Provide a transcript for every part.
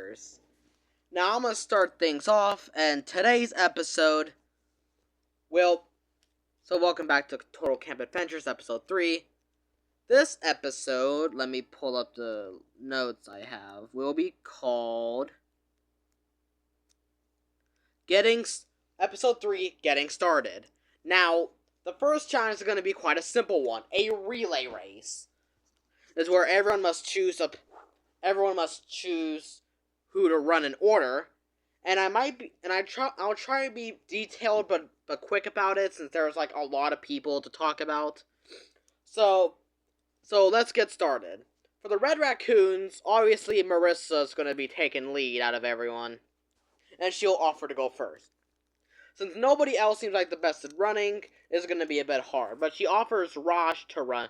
Adventures. Now I'm going to start things off, and today's episode welcome back to Total Camp Adventures, episode 3. This episode, let me pull up the notes I have, will be called Episode 3, Getting Started. Now, the first challenge is going to be quite a simple one, a relay race. This is where everyone must choose who to run in order, and I'll try to be detailed but quick about it, since there's like a lot of people to talk about. So let's get started. For the Red Raccoons, obviously Marissa's gonna be taking lead out of everyone, and she'll offer to go first. Since nobody else seems like the best at running, it's gonna be a bit hard, but she offers Raj to run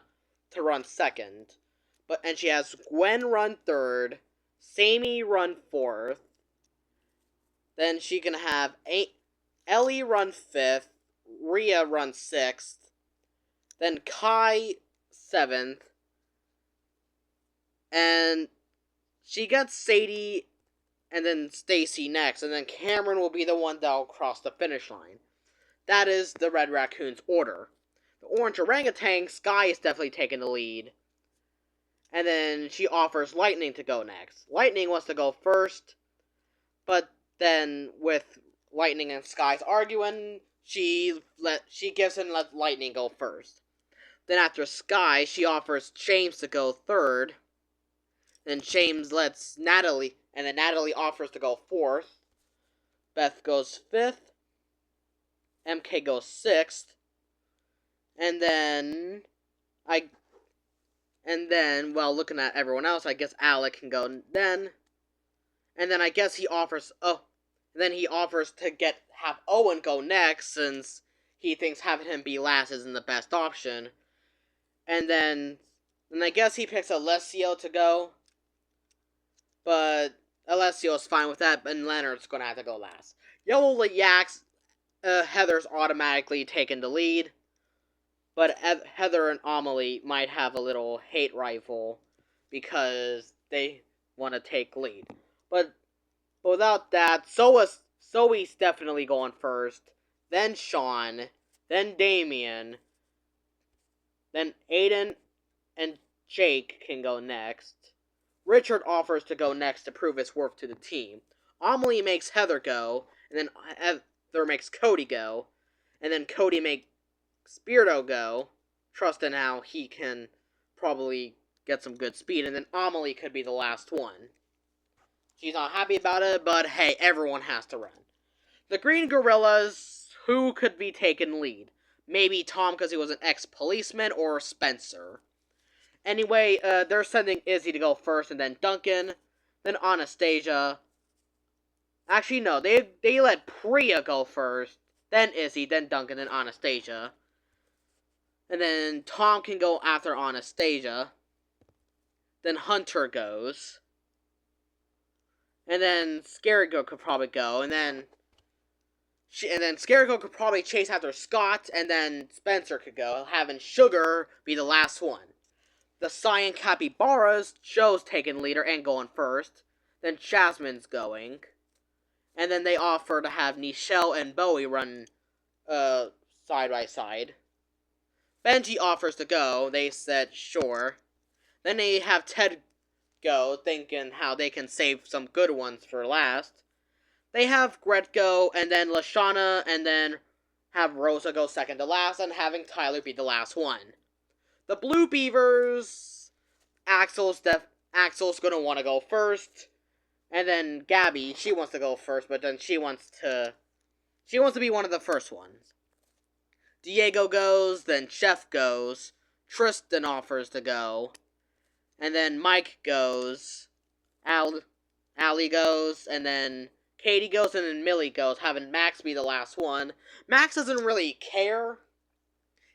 second. And she has Gwen run third, Sammy run fourth, then she can have Ellie run fifth, Rhea run sixth, then Kai seventh, and she gets Sadie and then Stacy next, and then Cameron will be the one that'll cross the finish line. That is the Red Raccoon's order. The Orange Orangutan, Sky is definitely taking the lead. And then she offers Lightning to go next. Lightning wants to go first, but then with Lightning and Sky's arguing, she gives in and lets Lightning go first. Then after Sky, she offers James to go third. Then James lets Natalie, and then Natalie offers to go fourth. Beth goes fifth. MK goes sixth. And then while looking at everyone else, I guess Alec can go then. And then I guess he offers to have Owen go next, since he thinks having him be last isn't the best option. And then I guess he picks Alessio to go. But Alessio's fine with that, and Leonard's gonna have to go last. Yellow Yaks, Heather's automatically taken the lead. But Heather and Amelie might have a little hate rival because they want to take lead. But without that, Zoe's definitely going first. Then Sean. Then Damien. Then Aiden and Jake can go next. Richard offers to go next to prove his worth to the team. Amelie makes Heather go. And then Heather makes Cody go. And then Cody makes Spirito go, trusting how he can probably get some good speed, and then Amelie could be the last one. She's not happy about it, but hey, everyone has to run. The Green Gorillas, who could be taking lead? Maybe Tom because he was an ex-policeman, or Spencer. Anyway, they're sending Izzy to go first, and then Duncan, then Anastasia. Actually, no, they let Priya go first, then Izzy, then Duncan, then Anastasia. And then Tom can go after Anastasia. Then Hunter goes. And then Scary Girl could probably go. And then Scary Girl could probably chase after Scott. And then Spencer could go, having Sugar be the last one. The Cyan Capybaras, Joe's taking leader and going first. Then Jasmine's going. And then they offer to have Nichelle and Bowie run side by side. Benji offers to go. They said sure. Then they have Ted go, thinking how they can save some good ones for last. They have Gret go, and then Lashana, and then have Rosa go second to last, and having Tyler be the last one. The Blue Beavers, Axel's gonna want to go first, and then Gabby, she wants to go first, but then she wants to be one of the first ones. Diego goes, then Chef goes, Tristan offers to go, and then Mike goes, Allie goes, and then Katie goes, and then Millie goes, having Max be the last one. Max doesn't really care.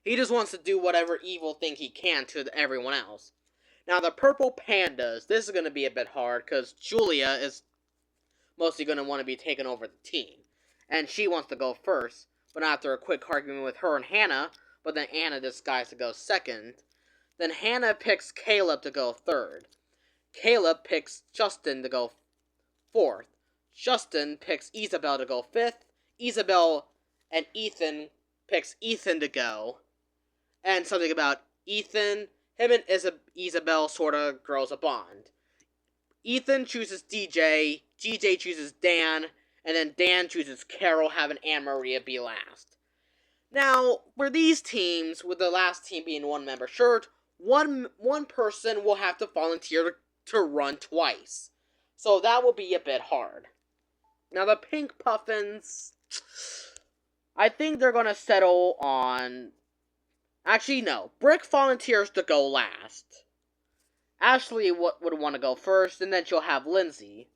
He just wants to do whatever evil thing he can to everyone else. Now, the Purple Pandas, this is going to be a bit hard, because Julia is mostly going to want to be taking over the team, and she wants to go first. But after a quick argument with her and Hannah, but then Anna decides to go second. Then Hannah picks Caleb to go third. Caleb picks Justin to go 4th. Justin picks Isabel to go 5th. Isabel and Ethan picks Ethan to go. And something about Ethan, him and Isabel sort of grows a bond. Ethan chooses DJ chooses Dan, and then Dan chooses Carol, having Anne Maria be last. Now, for these teams, with the last team being one member short, one person will have to volunteer to run twice. So that will be a bit hard. Now, the Pink Puffins, I think they're going to settle on... Actually, no. Brick volunteers to go last. Ashley would want to go first, and then she'll have Lindsay.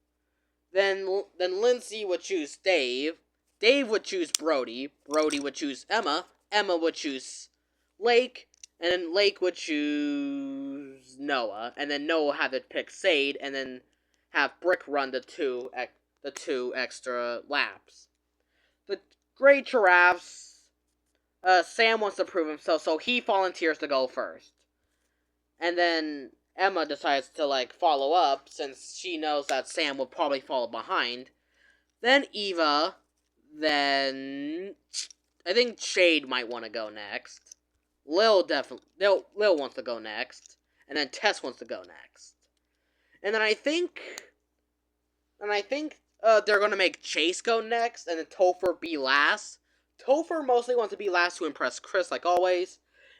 Then Lindsay would choose Dave. Dave would choose Brody. Brody would choose Emma. Emma would choose Lake. And then Lake would choose Noah. And then Noah would have to pick Sade, and then have Brick run the two extra laps. The Great Giraffes, Sam wants to prove himself, so he volunteers to go first. And then Emma decides to, follow up, since she knows that Sam will probably fall behind. Then Eva, then... I think Shade might want to go next. Lil wants to go next. And then Tess wants to go next. And then I think they're going to make Chase go next, and then Topher be last. Topher mostly wants to be last to impress Chris, like always.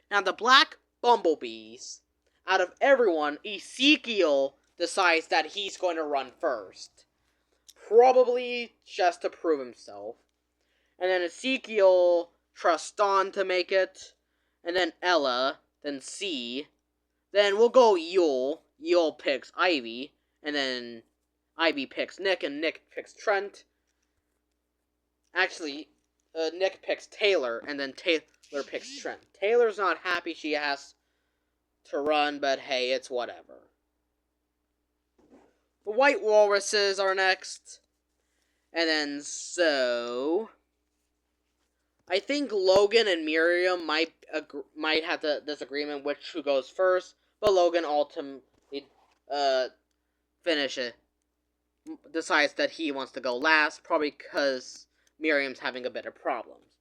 Now, the Black Bumblebees, out of everyone, Ezekiel decides that he's going to run first. Probably just to prove himself. And then Ezekiel trusts Dawn to make it. And then Ella. Then C. Then we'll go Yule. Yule picks Ivy. And then Ivy picks Nick, and Nick picks Trent. Actually, Nick picks Taylor, and then Taylor picks Trent. Taylor's not happy she has to run, but hey, it's whatever. The White Walruses are next. And then, so... I think Logan and Miriam might have the disagreement which who goes first, but Logan ultimately decides that he wants to go last, probably because Miriam's having a bit of problems.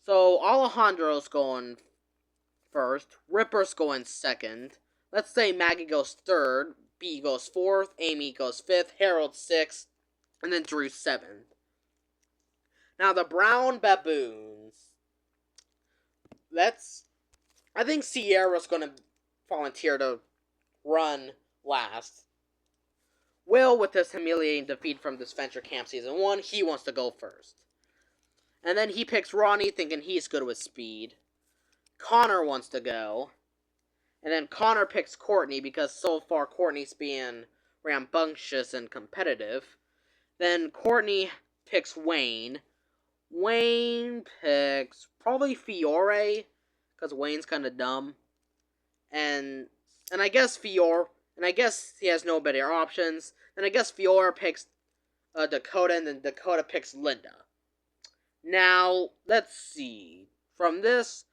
So Alejandro's going first, Ripper's going second, let's say Maggie goes third, B goes fourth, Amy goes fifth, Harold sixth, and then Drew seventh. Now the Brown Baboons. I think Sierra's going to volunteer to run last. Will, with his humiliating defeat from Disventure Camp Season 1, he wants to go first. And then he picks Ronnie, thinking he's good with speed. Connor wants to go. And then Connor picks Courtney, because so far Courtney's being rambunctious and competitive. Then Courtney picks Wayne. Wayne picks probably Fiore, because Wayne's kind of dumb. And I guess he has no better options. And I guess Fiore picks Dakota, and then Dakota picks Linda. Now, let's see. From this,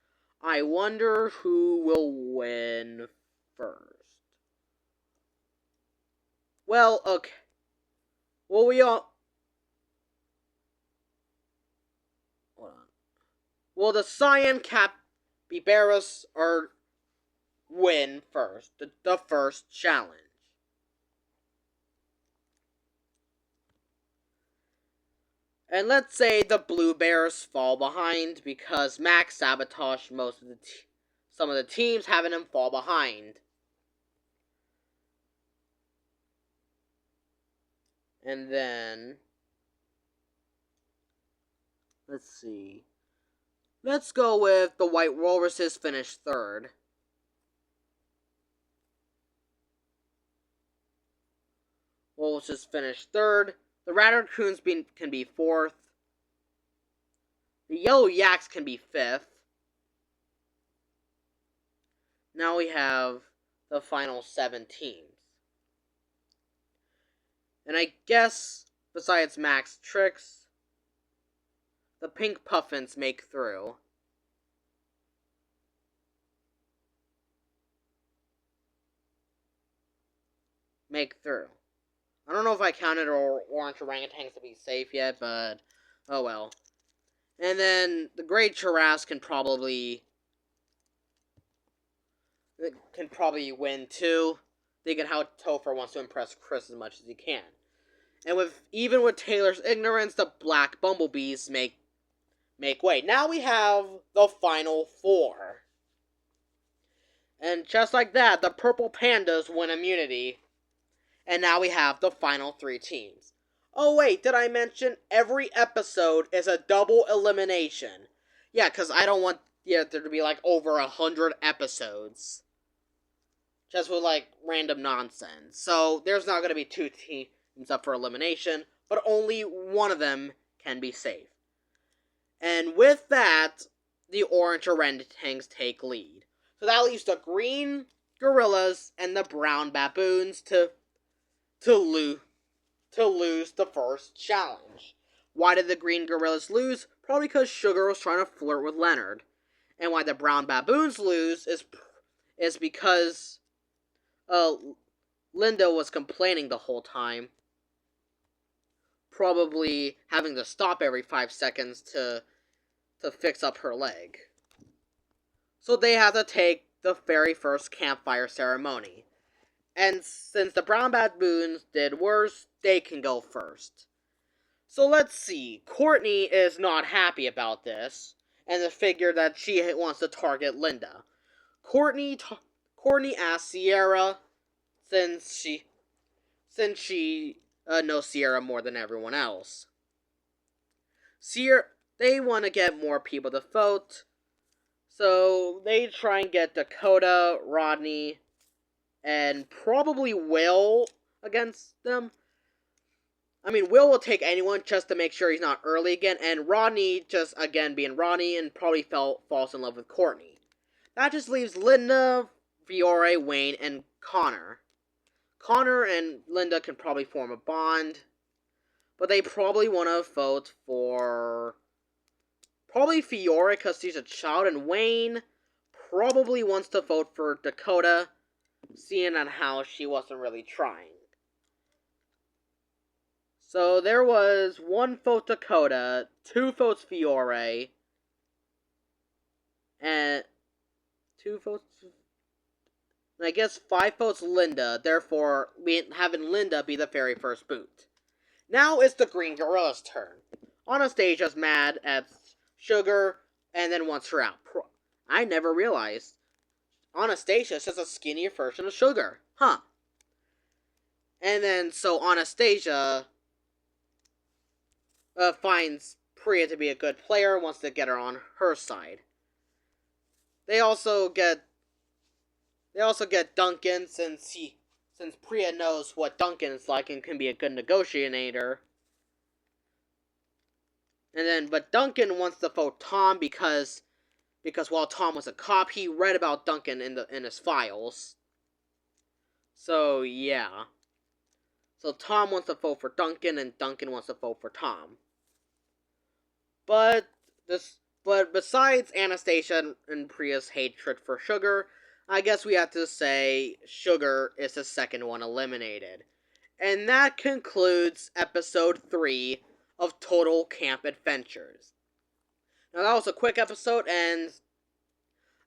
I wonder who will win first. Well, okay. Well, Hold on. Well, the Cyan Capybaras win first. The first challenge. And let's say the Blue Bears fall behind because Max sabotaged some of the teams, having them fall behind. And then, let's see. Let's go with the White Walruses finish third. Walruses finish third. The Raccoons can be fourth. The Yellow Yaks can be fifth. Now we have the final 7 teams. And I guess, besides Max Tricks, the Pink Puffins make through. I don't know if I counted orange orangutans to be safe yet, but oh well. And then the great giraffes can probably win too. They can how Topher wants to impress Chris as much as he can. And even with Taylor's ignorance, the black bumblebees make way. Now we have the final four. And just like that, the purple pandas win immunity. And now we have the final three teams. Oh wait, did I mention every episode is a double elimination? Yeah, because I don't want there to be like over 100 episodes. Just with like random nonsense. So there's not going to be two teams up for elimination, but only one of them can be safe. And with that, the orange orangutans take lead. So that leaves the green gorillas and the brown baboons to lose the first challenge. Why did the green gorillas lose? Probably because Sugar was trying to flirt with Leonard. And why the brown baboons lose is because Linda was complaining the whole time. Probably having to stop every 5 seconds to fix up her leg. So they have to take the very first campfire ceremony. And since the brown baboons did worse, they can go first. So let's see. Courtney is not happy about this, and the figure that she wants to target Linda. Courtney asks Sierra, since she knows Sierra more than everyone else. They want to get more people to vote, so they try and get Dakota, Rodney, and probably Will against them. I mean, Will take anyone just to make sure he's not early again, and Rodney just, again, being Rodney, and probably falls in love with Courtney. That just leaves Linda, Fiore, Wayne, and Connor. Connor and Linda can probably form a bond, but they probably want to vote for probably Fiore because she's a child, and Wayne probably wants to vote for Dakota, seeing on how she wasn't really trying. So there was 1 vote Dakota, 2 votes Fiore, and 2 votes, I guess 5 votes Linda, therefore having Linda be the very first boot. Now it's the Green Gorilla's turn. Anastasia's mad at Sugar and then wants her out. I never realized Anastasia's just a skinnier version of Sugar. Huh. And then so Anastasia finds Priya to be a good player, wants to get her on her side. They also get Duncan since Priya knows what Duncan is like and can be a good negotiator. But Duncan wants to vote Tom because while Tom was a cop, he read about Duncan in his files. So yeah. So Tom wants to vote for Duncan, and Duncan wants to vote for Tom. But besides Anastasia and Priya's hatred for Sugar, I guess we have to say Sugar is the second one eliminated. And that concludes episode 3 of Total Camp Adventures. Now that was a quick episode, and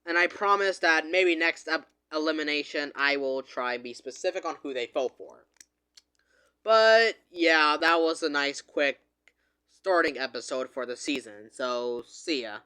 I promise that maybe next elimination I will try and be specific on who they vote for. But yeah, that was a nice quick starting episode for the season, so see ya.